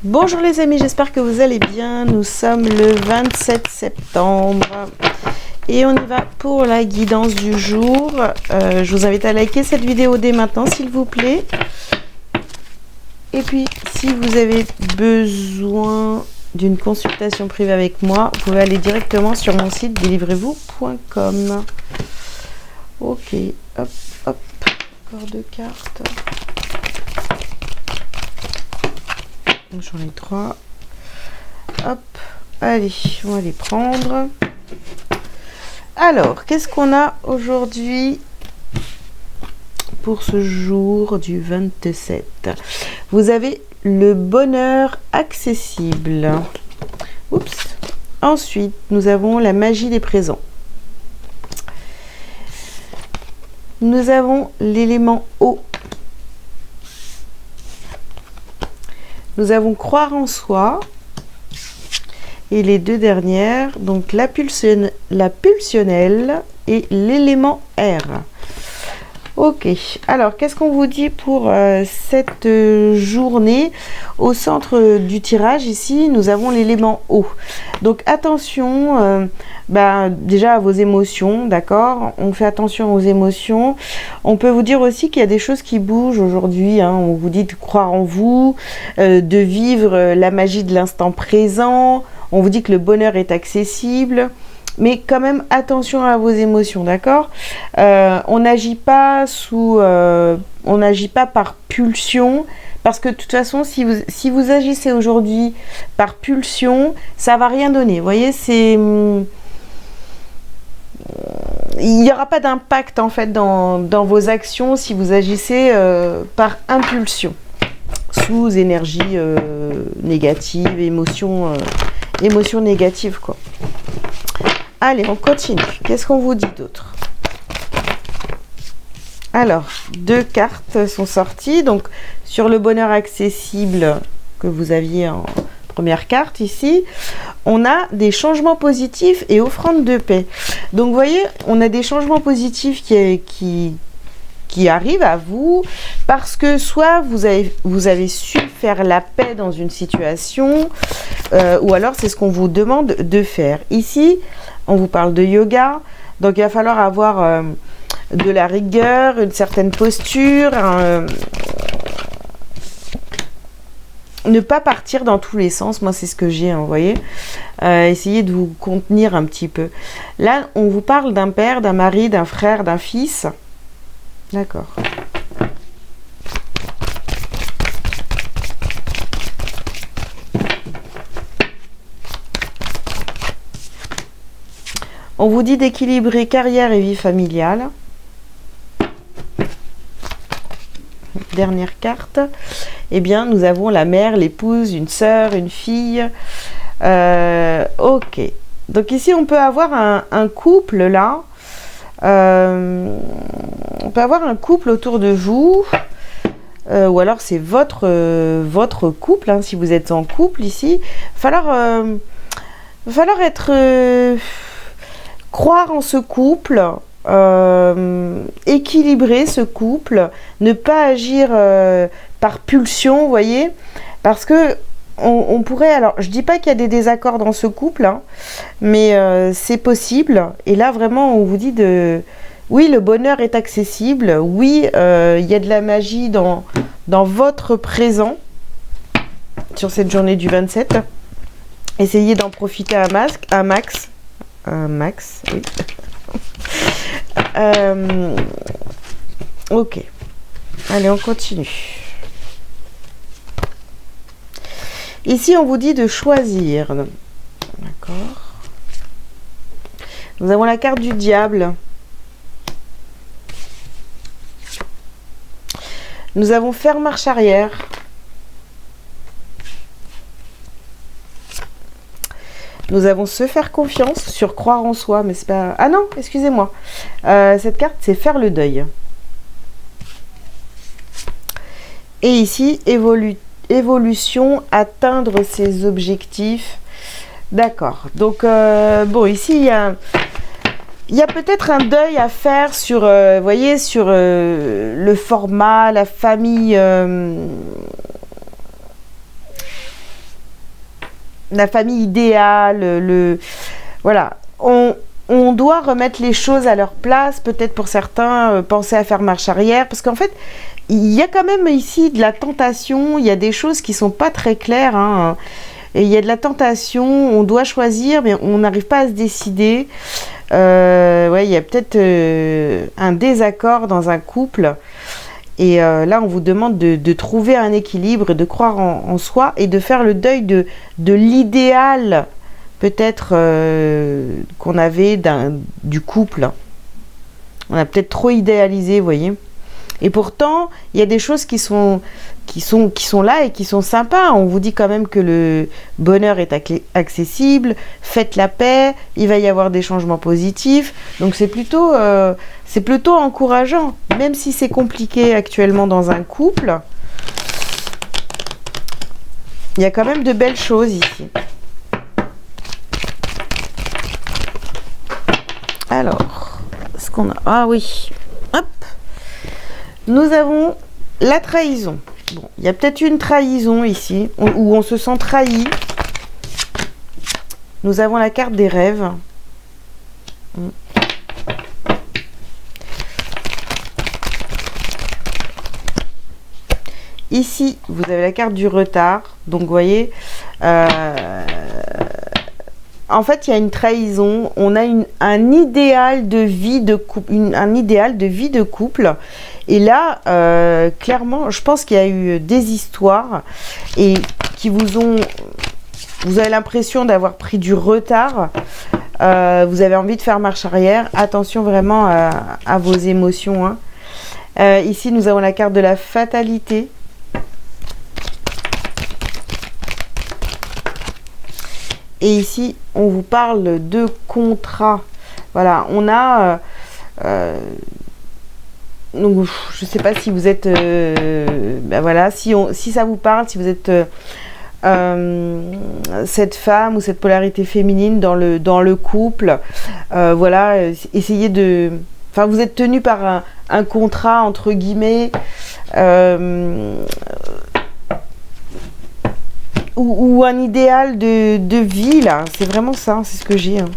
Bonjour les amis, j'espère que vous allez bien. Nous sommes le 27 septembre et on y va pour la guidance du jour. Je vous invite à liker cette vidéo dès maintenant s'il vous plaît. Et puis si vous avez besoin d'une consultation privée avec moi, vous pouvez aller directement sur mon site délivrez-vous.com. Ok, hop, hop, encore deux cartes. J'en ai trois. Hop, allez, on va les prendre. Alors, qu'est-ce qu'on a aujourd'hui pour ce jour du 27? Vous avez le bonheur accessible. Oups. Ensuite, nous avons la magie des présents. Nous avons l'élément eau. Nous avons croire en soi. Et les deux dernières, donc la pulsionnelle et l'élément air. Ok, alors qu'est-ce qu'on vous dit pour cette journée? Au centre du tirage ici, nous avons l'élément eau. Donc attention déjà à vos émotions, d'accord? On fait attention aux émotions. On peut vous dire aussi qu'il y a des choses qui bougent aujourd'hui. On vous dit de croire en vous, de vivre la magie de l'instant présent. On vous dit que le bonheur est accessible. Mais quand même, attention à vos émotions, d'accord? On n'agit pas on n'agit pas par pulsion, parce que de toute façon, si vous agissez aujourd'hui par pulsion, ça va rien donner. Vous voyez, il n'y aura pas d'impact en fait dans vos actions si vous agissez par impulsion, sous énergie négative, émotion négative, quoi. Allez, on continue. Qu'est-ce qu'on vous dit d'autre? Alors, deux cartes sont sorties. Donc, sur le bonheur accessible que vous aviez en première carte ici, on a des changements positifs et offrande de paix. Donc, vous voyez, on a des changements positifs qui arrivent à vous parce que soit vous avez su faire la paix dans une situation ou alors c'est ce qu'on vous demande de faire. Ici, on vous parle de yoga, donc il va falloir avoir de la rigueur, une certaine posture, ne pas partir dans tous les sens. Moi, c'est ce que j'ai, vous voyez. Essayez de vous contenir un petit peu. Là, on vous parle d'un père, d'un mari, d'un frère, d'un fils. D'accord. On vous dit d'équilibrer carrière et vie familiale. Dernière carte. Eh bien, nous avons la mère, l'épouse, une sœur, une fille. Ok. Donc ici, on peut avoir un couple là. On peut avoir un couple autour de vous. Ou alors c'est votre couple, si vous êtes en couple ici. Il va falloir être... croire en ce couple, équilibrer ce couple, ne pas agir par pulsion, vous voyez, parce que on pourrait, alors je dis pas qu'il y a des désaccords dans ce couple, mais c'est possible, et là vraiment on vous dit oui, le bonheur est accessible, oui, il y a de la magie dans votre présent, sur cette journée du 27, essayez d'en profiter un max, oui. Ok. Allez, on continue. Ici, on vous dit de choisir. D'accord. Nous avons la carte du diable. Nous avons faire marche arrière. Nous avons se faire confiance, sur croire en soi, mais c'est pas... Ah non, excusez-moi. Cette carte, c'est faire le deuil. Et ici, évolution, atteindre ses objectifs. D'accord. Donc, bon, ici, il y a peut-être un deuil à faire sur, vous voyez, sur le format, la famille... la famille idéale, voilà. On doit remettre les choses à leur place, peut-être pour certains, penser à faire marche arrière, parce qu'en fait, il y a quand même ici de la tentation, il y a des choses qui sont pas très claires, hein, et il y a de la tentation, on doit choisir, mais on n'arrive pas à se décider. Ouais, il y a peut-être un désaccord dans un couple, et là, on vous demande de trouver un équilibre, de croire en soi, et de faire le deuil de l'idéal, peut-être qu'on avait du couple. On a peut-être trop idéalisé, vous voyez. Et pourtant, il y a des choses qui sont là et qui sont sympas. On vous dit quand même que le bonheur est accessible, faites la paix, il va y avoir des changements positifs. Donc c'est plutôt encourageant, même si c'est compliqué actuellement dans un couple. Il y a quand même de belles choses ici. Alors, ce qu'on a... Ah oui, hop. Nous avons la trahison. Bon, il y a peut-être une trahison ici, où on se sent trahi. Nous avons la carte des rêves. Ici, vous avez la carte du retard. Donc, vous voyez... en fait, il y a une trahison. On a un idéal de vie de couple, un idéal de vie de couple. Et là, clairement, je pense qu'il y a eu des histoires et qui vous avez l'impression d'avoir pris du retard. Vous avez envie de faire marche arrière. Attention vraiment à vos émotions, hein. Ici, nous avons la carte de la fatalité. Et ici, on vous parle de contrat. Voilà, on a... donc, je ne sais pas si vous êtes... ben voilà, si ça vous parle, si vous êtes cette femme ou cette polarité féminine dans le couple. Voilà, essayez de... Enfin, vous êtes tenu par un contrat, entre guillemets... ou un idéal de vie, là. C'est vraiment ça, c'est ce que j'ai. Hein.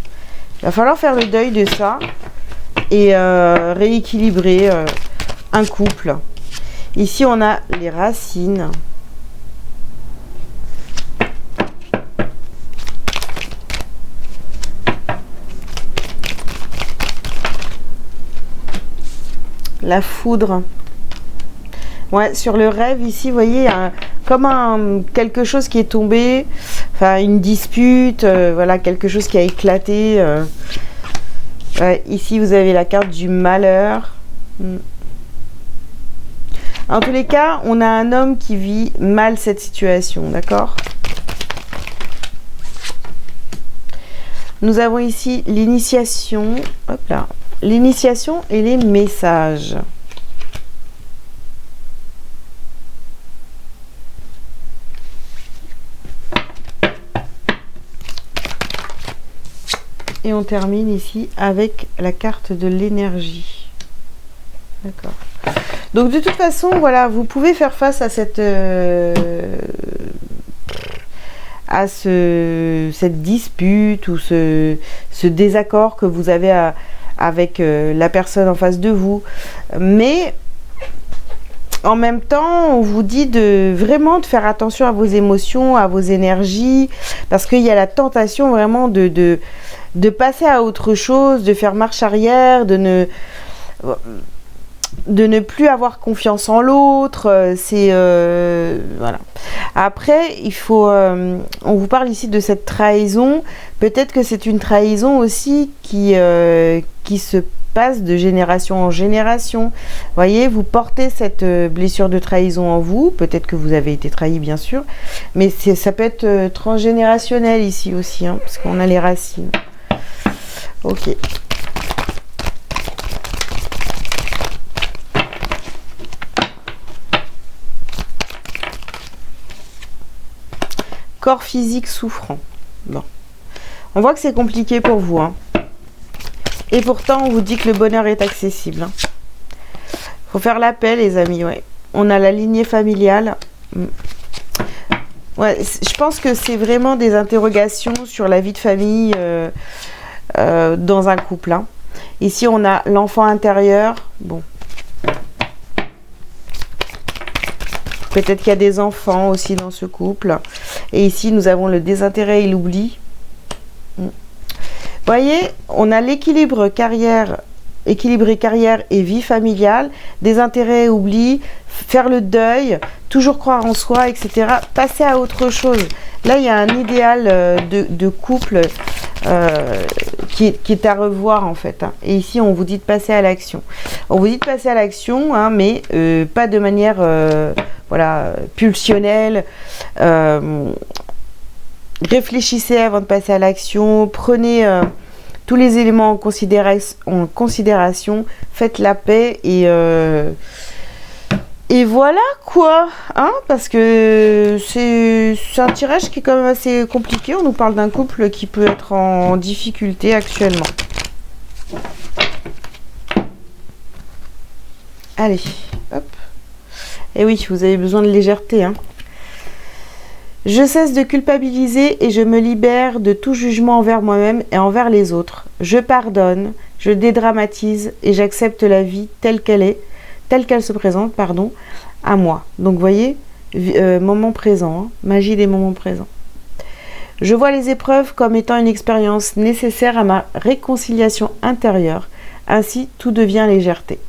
Il va falloir faire le deuil de ça et rééquilibrer un couple. Ici, on a les racines. La foudre. Ouais, sur le rêve, ici, vous voyez, comme quelque chose qui est tombé, enfin, une dispute, voilà, quelque chose qui a éclaté. Ouais, ici, vous avez la carte du malheur. En tous les cas, on a un homme qui vit mal cette situation, d'accord? Nous avons ici l'initiation, hop là, l'initiation et les messages. Et on termine ici avec la carte de l'énergie. D'accord. Donc de toute façon, voilà, vous pouvez faire face à cette dispute ou ce désaccord que vous avez avec la personne en face de vous. Mais en même temps, on vous dit vraiment de faire attention à vos émotions, à vos énergies, parce qu'il y a la tentation vraiment de passer à autre chose, de faire marche arrière, de ne plus avoir confiance en l'autre. C'est voilà. Après, il faut on vous parle ici de cette trahison. Peut-être que c'est une trahison aussi qui se passe de génération en génération. Voyez, vous portez cette blessure de trahison en vous. Peut-être que vous avez été trahi, bien sûr, mais ça peut être transgénérationnel ici aussi, hein, parce qu'on a les racines. Ok. Corps physique souffrant. Bon. On voit que c'est compliqué pour vous, hein. Et pourtant, on vous dit que le bonheur est accessible. Hein. Faut faire la paix, les amis, ouais. On a la lignée familiale. Ouais, je pense que c'est vraiment des interrogations sur la vie de famille dans un couple. Hein. Ici, on a l'enfant intérieur. Bon. Peut-être qu'il y a des enfants aussi dans ce couple. Et ici, nous avons le désintérêt et l'oubli. Vous voyez, on a l'équilibre carrière, équilibrer carrière et vie familiale, désintérêt et oubli, faire le deuil, toujours croire en soi, etc. Passer à autre chose. Là, il y a un idéal de couple qui est à revoir en fait. Hein. Et ici, on vous dit de passer à l'action. On vous dit de passer à l'action, hein, mais pas de manière voilà, pulsionnelle. Réfléchissez avant de passer à l'action. Prenez tous les éléments en considération. Faites la paix et voilà quoi, hein, parce que c'est un tirage qui est quand même assez compliqué. On nous parle d'un couple qui peut être en difficulté actuellement. Allez, hop. Et oui, vous avez besoin de légèreté, hein. Je cesse de culpabiliser et je me libère de tout jugement envers moi-même et envers les autres. Je pardonne, je dédramatise et j'accepte la vie telle qu'elle est, telle qu'elle se présente, pardon, à moi. Donc, vous voyez, moment présent, hein, magie des moments présents. Je vois les épreuves comme étant une expérience nécessaire à ma réconciliation intérieure. Ainsi, tout devient légèreté.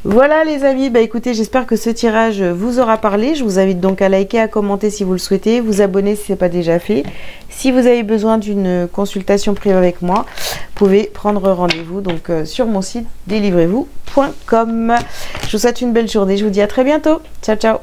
Voilà les amis, bah écoutez, j'espère que ce tirage vous aura parlé. Je vous invite donc à liker, à commenter si vous le souhaitez, vous abonner si ce n'est pas déjà fait. Si vous avez besoin d'une consultation privée avec moi, vous pouvez prendre rendez-vous donc sur mon site délivrez-vous.com. Je vous souhaite une belle journée, je vous dis à très bientôt. Ciao ciao.